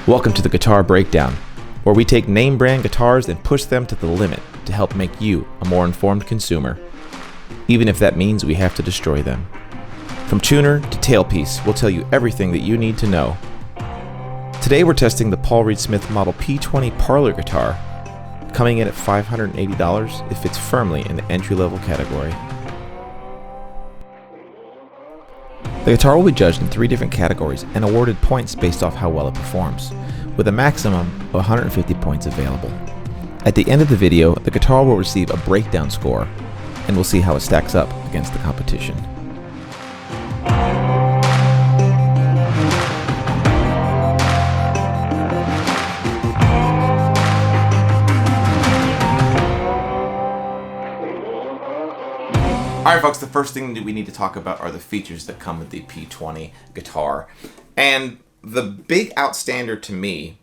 Welcome to the Guitar Breakdown, where we take name brand guitars and push them to the limit to help make you a more informed consumer, even if that means we have to destroy them. From tuner to tailpiece, we'll tell you everything that you need to know. Today we're testing the Paul Reed Smith Model P20 Parlor guitar, coming in at $580. It fits firmly in the entry-level category. The guitar will be judged in 3 different categories and awarded points based off how well it performs, with a maximum of 150 points available. At the end of the video, the guitar will receive a breakdown score, and we'll see how it stacks up against the competition. Alright folks, the first thing that we need to talk about are the features that come with the P20 guitar. And the big outstander to me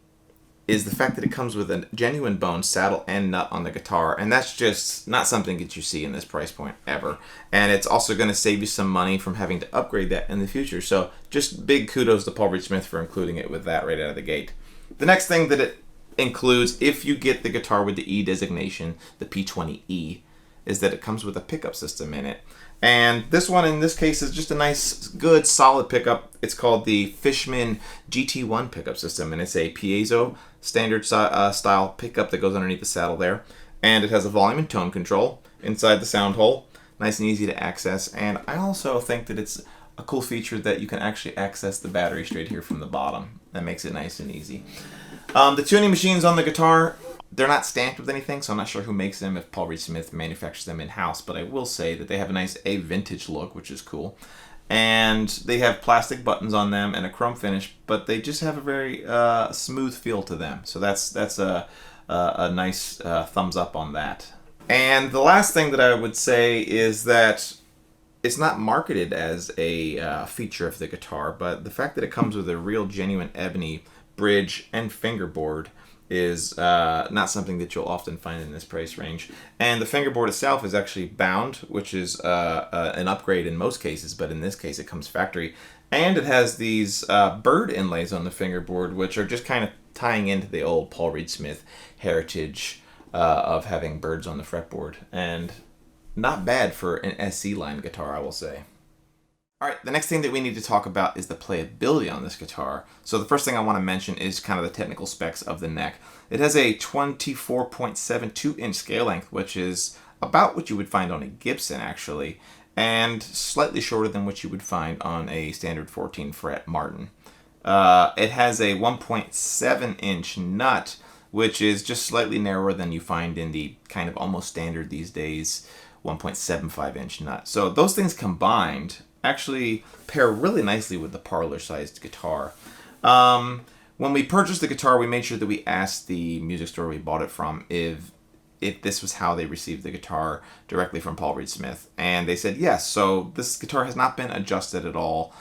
is the fact that it comes with a genuine bone saddle and nut on the guitar, and that's just not something that you see in this price point ever. And it's also going to save you some money from having to upgrade that in the future. So just big kudos to Paul Reed Smith for including it with that right out of the gate. The next thing that it includes, if you get the guitar with the E designation, the P20E, is that it comes with a pickup system in it. And this one in this case is just a nice, good, solid pickup. It's called the Fishman GT1 pickup system, and it's a piezo standard style pickup that goes underneath the saddle there. And it has a volume and tone control inside the sound hole, nice and easy to access. And I also think that it's a cool feature that you can actually access the battery straight here from the bottom. That makes it nice and easy. The tuning machines on the guitar, they're not stamped with anything, so I'm not sure who makes them, if Paul Reed Smith manufactures them in-house, but I will say that they have a nice vintage look, which is cool. And they have plastic buttons on them and a chrome finish, but they just have a very smooth feel to them. So that's a nice thumbs up on that. And the last thing that I would say is that it's not marketed as a feature of the guitar, but the fact that it comes with a real genuine ebony bridge and fingerboard is not something that you'll often find in this price range. And the fingerboard itself is actually bound, which is an upgrade in most cases, but in this case it comes factory. And it has these bird inlays on the fingerboard, which are just kind of tying into the old Paul Reed Smith heritage of having birds on the fretboard. And not bad for an SC line guitar, I will say. Alright, the next thing that we need to talk about is the playability on this guitar. So the first thing I want to mention is kind of the technical specs of the neck. It has a 24.72 inch scale length, which is about what you would find on a Gibson actually, and slightly shorter than what you would find on a standard 14 fret Martin. It has a 1.7 inch nut, which is just slightly narrower than you find in the kind of almost standard these days 1.75 inch nut. So those things combined actually pair really nicely with the parlor-sized guitar. When we purchased the guitar, we made sure that we asked the music store we bought it from if this was how they received the guitar directly from Paul Reed Smith, and they said yes. So this guitar has not been adjusted at all.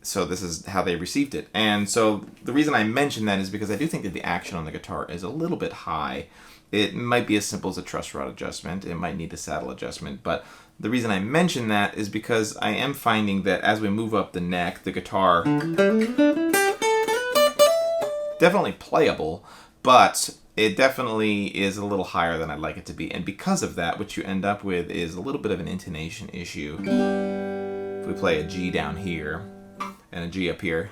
So this is how they received it. And so the reason I mention that is because I do think that the action on the guitar is a little bit high. It might be as simple as a truss rod adjustment. It might need a saddle adjustment, but the reason I mention that is because I am finding that as we move up the neck, the guitar definitely playable, but it definitely is a little higher than I'd like it to be. And because of that, what you end up with is a little bit of an intonation issue. If we play a G down here and a G up here,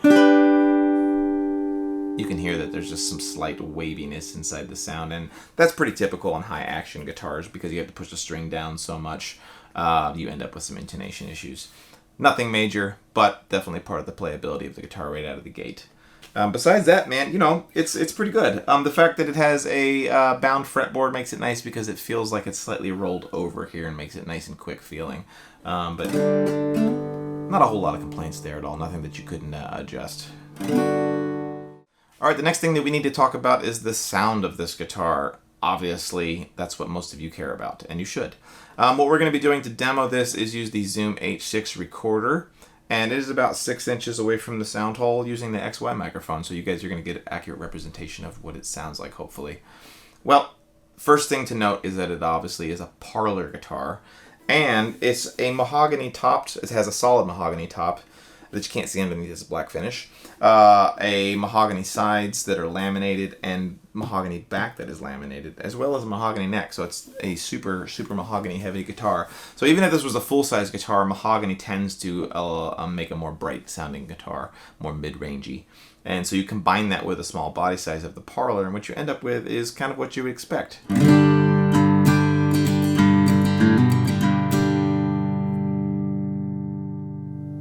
you can hear that there's just some slight waviness inside the sound, and that's pretty typical on high action guitars because you have to push the string down so much. You end up with some intonation issues. Nothing major, but definitely part of the playability of the guitar right out of the gate. Besides that, man, you know, it's pretty good. The fact that it has a bound fretboard makes it nice because it feels like it's slightly rolled over here and makes it nice and quick feeling. But not a whole lot of complaints there at all. Nothing that you couldn't adjust. Alright, the next thing that we need to talk about is the sound of this guitar. Obviously, that's what most of you care about, and you should. What we're going to be doing to demo this is use the Zoom H6 recorder, and it is about 6 inches away from the sound hole using the XY microphone, so you guys are going to get an accurate representation of what it sounds like, hopefully. Well, first thing to note is that it obviously is a parlor guitar, and it's a mahogany topped. It has a solid mahogany top. that you can't see underneath this black finish. A mahogany sides that are laminated, and mahogany back that is laminated, as well as a mahogany neck. So it's a super mahogany heavy guitar. So even if this was a full-size guitar, mahogany tends to make a more bright sounding guitar, more mid-rangey. And so you combine that with a small body size of the Parlor, and what you end up with is kind of what you would expect.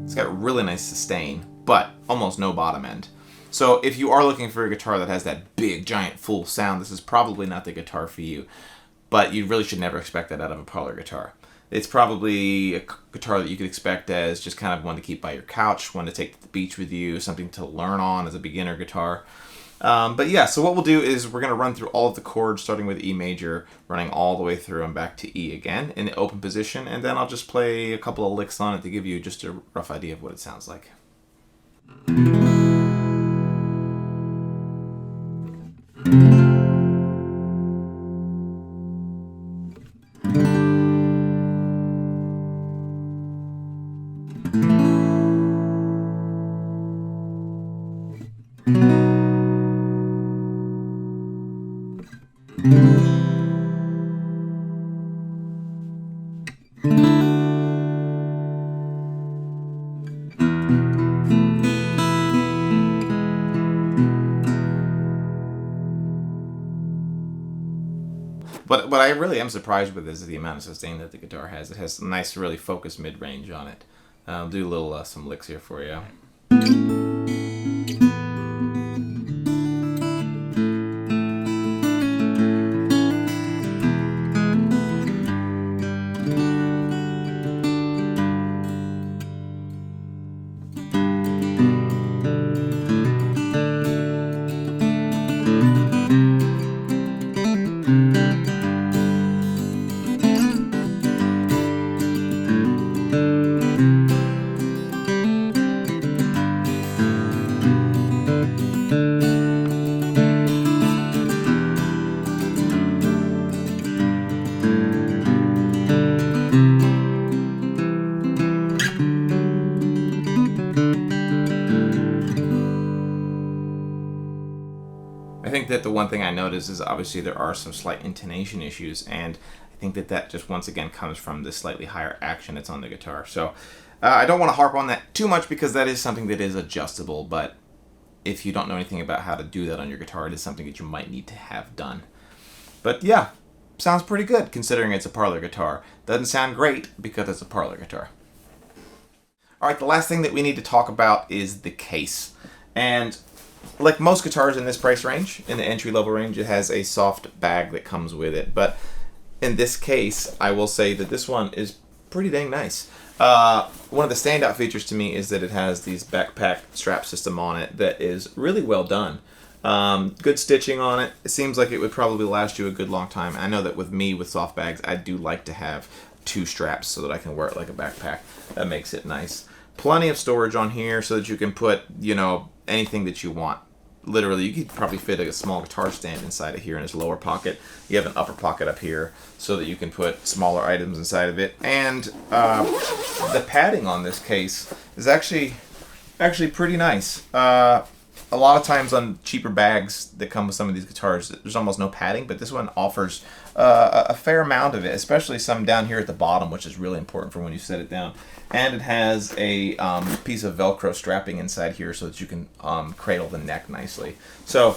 It's got really nice sustain, but almost no bottom end. So if you are looking for a guitar that has that big, giant, full sound, this is probably not the guitar for you. But you really should never expect that out of a Parlor guitar. It's probably a guitar that you could expect as just kind of one to keep by your couch, one to take to the beach with you, something to learn on as a beginner guitar. But yeah, so what we'll do is we're going to run through all of the chords, starting with E major, running all the way through and back to E again in the open position, and then I'll just play a couple of licks on it to give you just a rough idea of what it sounds like. But what I really am surprised with is the amount of sustain that the guitar has. It has a nice, really focused mid-range on it. I'll do a little some licks here for you. I think that the one thing I noticed is obviously there are some slight intonation issues, and I think that that just once again comes from the slightly higher action that's on the guitar. So I don't want to harp on that too much because that is something that is adjustable, but if you don't know anything about how to do that on your guitar, it is something that you might need to have done. But yeah, sounds pretty good considering it's a Parlor guitar. Doesn't sound great because it's a Parlor guitar. Alright, the last thing that we need to talk about is the case. And like most guitars in this price range, in the entry-level range, it has a soft bag that comes with it. But in this case, I will say that this one is pretty dang nice. One of the standout features to me is that it has these backpack strap system on it that is really well done. Good stitching on it. It seems like it would probably last you a good long time. I know that with me, with soft bags, I do like to have two straps so that I can wear it like a backpack. That makes it nice. Plenty of storage on here so that you can put, you know, anything that you want. Literally, you could probably fit a small guitar stand inside of here in its lower pocket. You have an upper pocket up here so that you can put smaller items inside of it. And the padding on this case is actually pretty nice. A lot of times on cheaper bags that come with some of these guitars, there's almost no padding, but this one offers a fair amount of it, especially some down here at the bottom, which is really important for when you set it down. And it has a piece of Velcro strapping inside here so that you can cradle the neck nicely. So,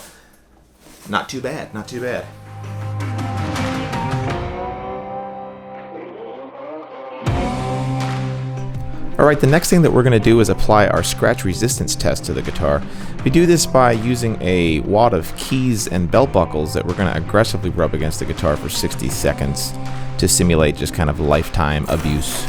not too bad, not too bad. Alright, the next thing that we're going to do is apply our scratch resistance test to the guitar. We do this by using a wad of keys and belt buckles that we're going to aggressively rub against the guitar for 60 seconds to simulate just kind of lifetime abuse.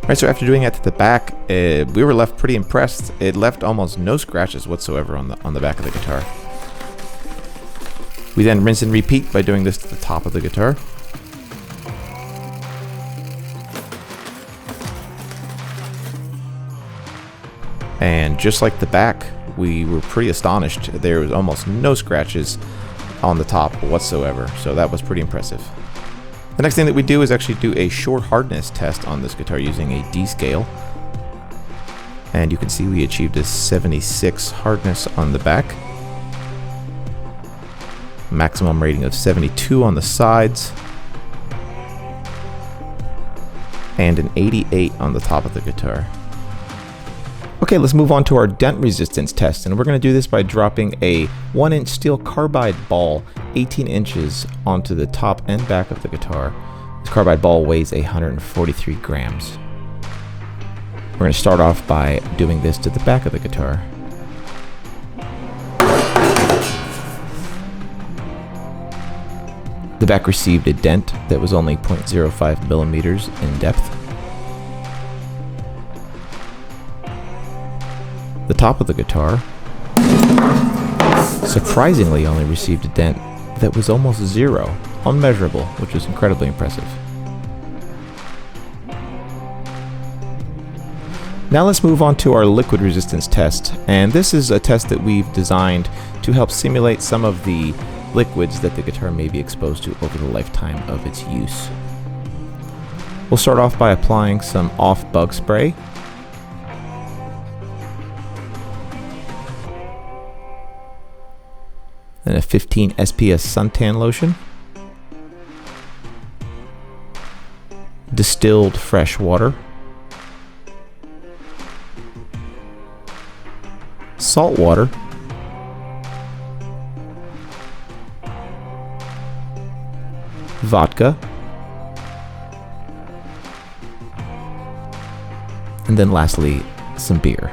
Alright, so after doing that to the back, we were left pretty impressed. It left almost no scratches whatsoever on the back of the guitar. We then rinse and repeat by doing this to the top of the guitar. And just like the back, we were pretty astonished. There was almost no scratches on the top whatsoever, so that was pretty impressive. The next thing that we do is actually do a short hardness test on this guitar using a D scale. And you can see we achieved a 76 hardness on the back. Maximum rating of 72 on the sides. And an 88 on the top of the guitar. Okay, let's move on to our dent resistance test, and we're going to do this by dropping a 1-inch steel carbide ball 18 inches onto the top and back of the guitar. This carbide ball weighs 143 grams. We're going to start off by doing this to the back of the guitar. The back received a dent that was only 0.05 millimeters in depth. The top of the guitar surprisingly only received a dent that was almost zero, unmeasurable, which is incredibly impressive. Now let's move on to our liquid resistance test, and this is a test that we've designed to help simulate some of the liquids that the guitar may be exposed to over the lifetime of its use. We'll start off by applying some off bug spray. Then a 15 SPS suntan lotion, distilled fresh water, salt water, vodka, and then lastly some beer.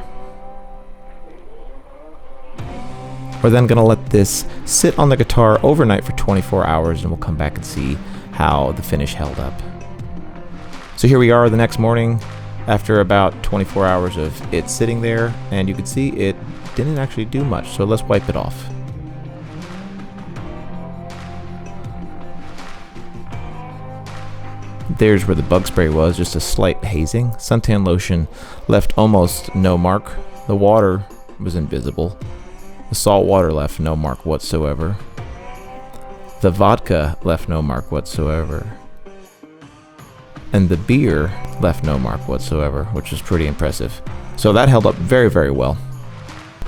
We're then going to let this sit on the guitar overnight for 24 hours, and we'll come back and see how the finish held up. So here we are the next morning after about 24 hours of it sitting there, and you can see it didn't actually do much, so let's wipe it off. There's where the bug spray was, just a slight hazing. Suntan lotion left almost no mark. The water was invisible. The salt water left no mark whatsoever. The vodka left no mark whatsoever. And the beer left no mark whatsoever, which is pretty impressive. So that held up very, very well.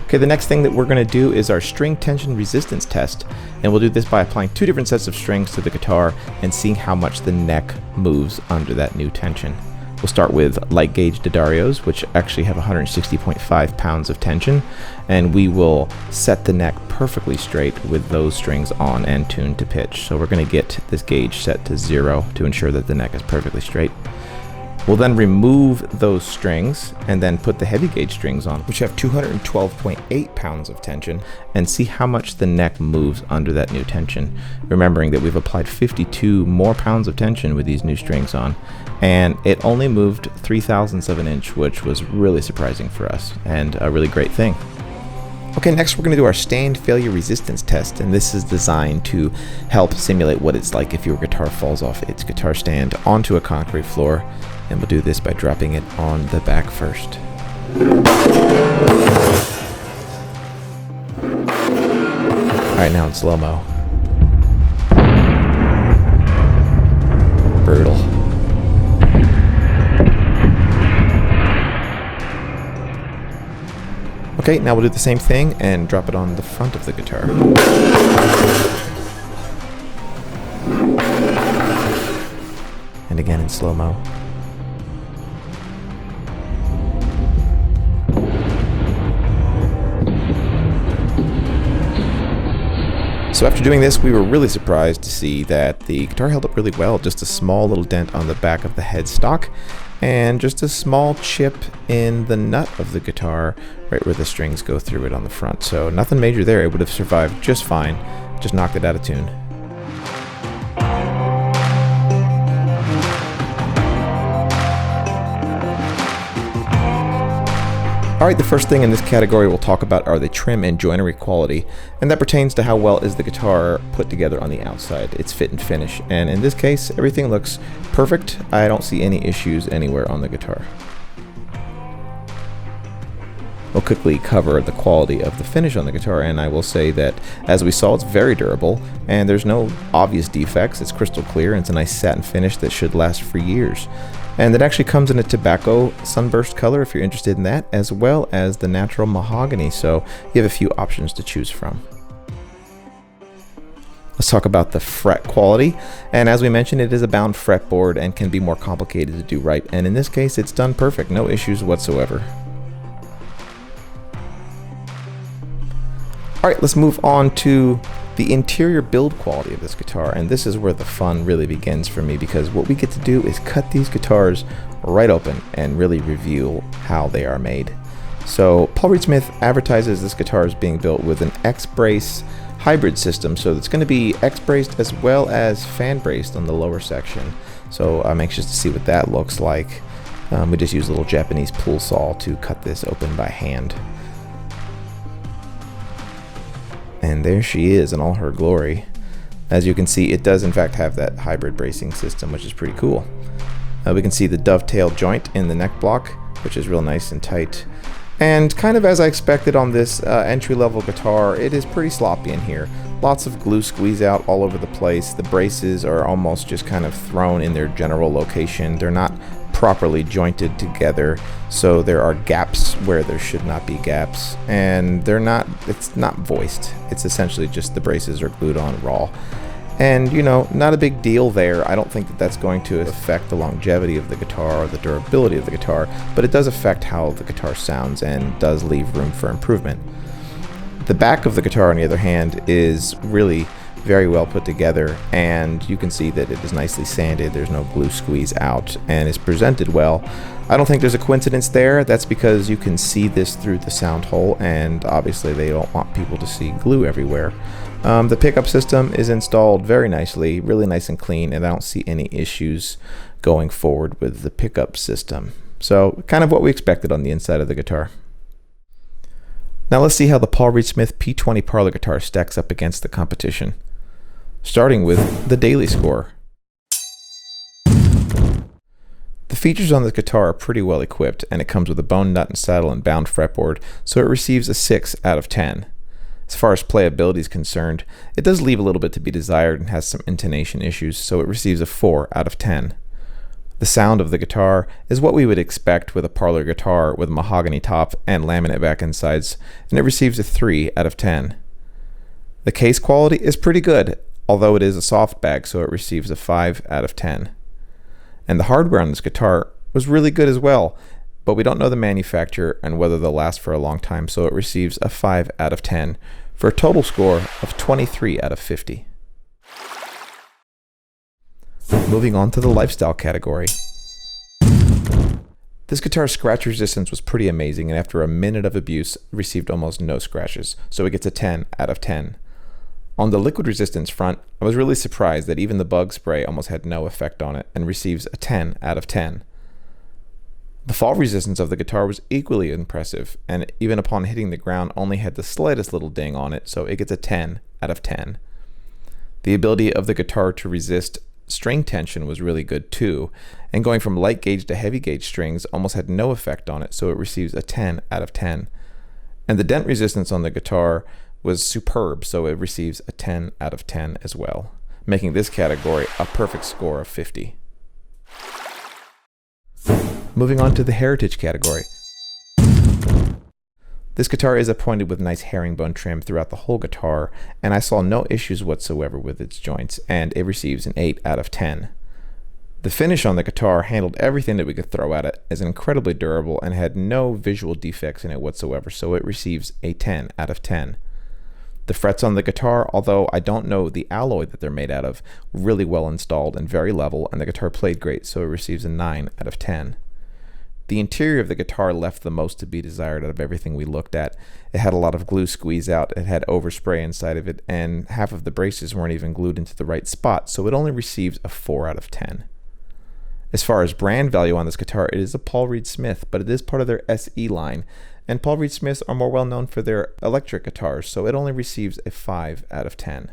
Okay, the next thing that we're going to do is our string tension resistance test. And we'll do this by applying 2 different sets of strings to the guitar and seeing how much the neck moves under that new tension. We'll start with light gauge D'Addarios, which actually have 160.5 pounds of tension, and we will set the neck perfectly straight with those strings on and tuned to pitch. So we're going to get this gauge set to 0 to ensure that the neck is perfectly straight. We'll then remove those strings and then put the heavy gauge strings on, which have 212.8 pounds of tension, and see how much the neck moves under that new tension. Remembering that we've applied 52 more pounds of tension with these new strings on, and it only moved 0.03 of an inch, which was really surprising for us and a really great thing. Okay, next we're going to do our stand failure resistance test, and this is designed to help simulate what it's like if your guitar falls off its guitar stand onto a concrete floor. And we'll do this by dropping it on the back first. Alright, now in slow-mo. Brutal. Okay, now we'll do the same thing and drop it on the front of the guitar. And again in slow-mo. So after doing this, we were really surprised to see that the guitar held up really well. Just a small little dent on the back of the headstock, and just a small chip in the nut of the guitar right where the strings go through it on the front. So nothing major there. It would have survived just fine. Just knocked it out of tune. Alright, the first thing in this category we'll talk about are the trim and joinery quality, and that pertains to how well is the guitar put together on the outside, its fit and finish, and in this case everything looks perfect. I don't see any issues anywhere on the guitar. We'll quickly cover the quality of the finish on the guitar, and I will say that, as we saw, it's very durable, and there's no obvious defects. It's crystal clear, and it's a nice satin finish that should last for years. And it actually comes in a tobacco sunburst color if you're interested in that, as well as the natural mahogany, so you have a few options to choose from. Let's talk about the fret quality, and as we mentioned, it is a bound fretboard and can be more complicated to do right, and in this case it's done perfect, no issues whatsoever. Alright, let's move on to the interior build quality of this guitar, and this is where the fun really begins for me, because what we get to do is cut these guitars right open and really reveal how they are made. So Paul Reed Smith advertises this guitar as being built with an X-brace hybrid system, so it's going to be X-braced as well as fan-braced on the lower section. So I'm anxious to see what that looks like. We just use a little Japanese pool saw to cut this open by hand. And there she is in all her glory. As you can see, it does in fact have that hybrid bracing system, which is pretty cool. We can see the dovetail joint in the neck block, which is real nice and tight. And kind of as I expected on this entry-level guitar, it is pretty sloppy in here. Lots of glue squeeze out all over the place. The braces are almost just kind of thrown in their general location. They're not properly jointed together, so there are gaps where there should not be gaps, and it's not voiced. It's essentially just the braces are glued on raw. And, you know, not a big deal there. I don't think that that's going to affect the longevity of the guitar or the durability of the guitar, but it does affect how the guitar sounds and does leave room for improvement. The back of the guitar, on the other hand, is really very well put together, and you can see that it is nicely sanded. There's no glue squeeze out, and is presented well. I don't think there's a coincidence there. That's because you can see this through the sound hole, and obviously they don't want people to see glue everywhere. The pickup system is installed very nicely, really nice and clean, and I don't see any issues going forward with the pickup system. So kind of what we expected on the inside of the guitar. Now let's see how the Paul Reed Smith P20 parlor guitar stacks up against the competition. Starting with the daily score. The features on this guitar are pretty well equipped, and it comes with a bone nut and saddle and bound fretboard, so it receives a 6 out of 10. As far as playability is concerned, it does leave a little bit to be desired and has some intonation issues, so it receives a 4 out of 10. The sound of the guitar is what we would expect with a parlor guitar with a mahogany top and laminate back insides, and it receives a 3 out of 10. The case quality is pretty good, although it is a soft bag, so it receives a 5 out of 10. And the hardware on this guitar was really good as well, but we don't know the manufacturer and whether they'll last for a long time, so it receives a 5 out of 10 for a total score of 23 out of 50. Moving on to the lifestyle category. This guitar's scratch resistance was pretty amazing, and after a minute of abuse, received almost no scratches, so it gets a 10 out of 10. On the liquid resistance front, I was really surprised that even the bug spray almost had no effect on it, and receives a 10 out of 10. The fall resistance of the guitar was equally impressive, and even upon hitting the ground only had the slightest little ding on it, so it gets a 10 out of 10. The ability of the guitar to resist string tension was really good too, and going from light gauge to heavy gauge strings almost had no effect on it, so it receives a 10 out of 10. And the dent resistance on the guitar was superb, so it receives a 10 out of 10 as well, making this category a perfect score of 50. Moving on to the heritage category. This guitar is appointed with nice herringbone trim throughout the whole guitar, and I saw no issues whatsoever with its joints, and it receives an 8 out of 10. The finish on the guitar handled everything that we could throw at it, is incredibly durable, and had no visual defects in it whatsoever, so it receives a 10 out of 10. The frets on the guitar, although I don't know the alloy that they're made out of, really well installed and very level, and the guitar played great, so it receives a 9 out of 10. The interior of the guitar left the most to be desired out of everything we looked at. It had a lot of glue squeeze out, it had overspray inside of it, and half of the braces weren't even glued into the right spot, so it only receives a 4 out of 10. As far as brand value on this guitar, it is a Paul Reed Smith, but it is part of their SE line, and Paul Reed Smiths are more well known for their electric guitars, so it only receives a 5 out of 10,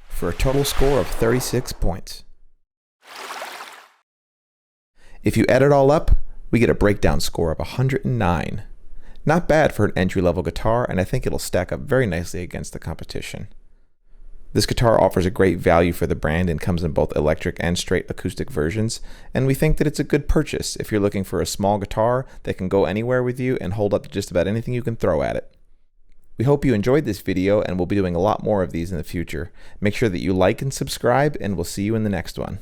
for a total score of 36 points. If you add it all up, we get a breakdown score of 109. Not bad for an entry-level guitar, and I think it'll stack up very nicely against the competition. This guitar offers a great value for the brand and comes in both electric and straight acoustic versions, and we think that it's a good purchase if you're looking for a small guitar that can go anywhere with you and hold up to just about anything you can throw at it. We hope you enjoyed this video, and we'll be doing a lot more of these in the future. Make sure that you like and subscribe, and we'll see you in the next one.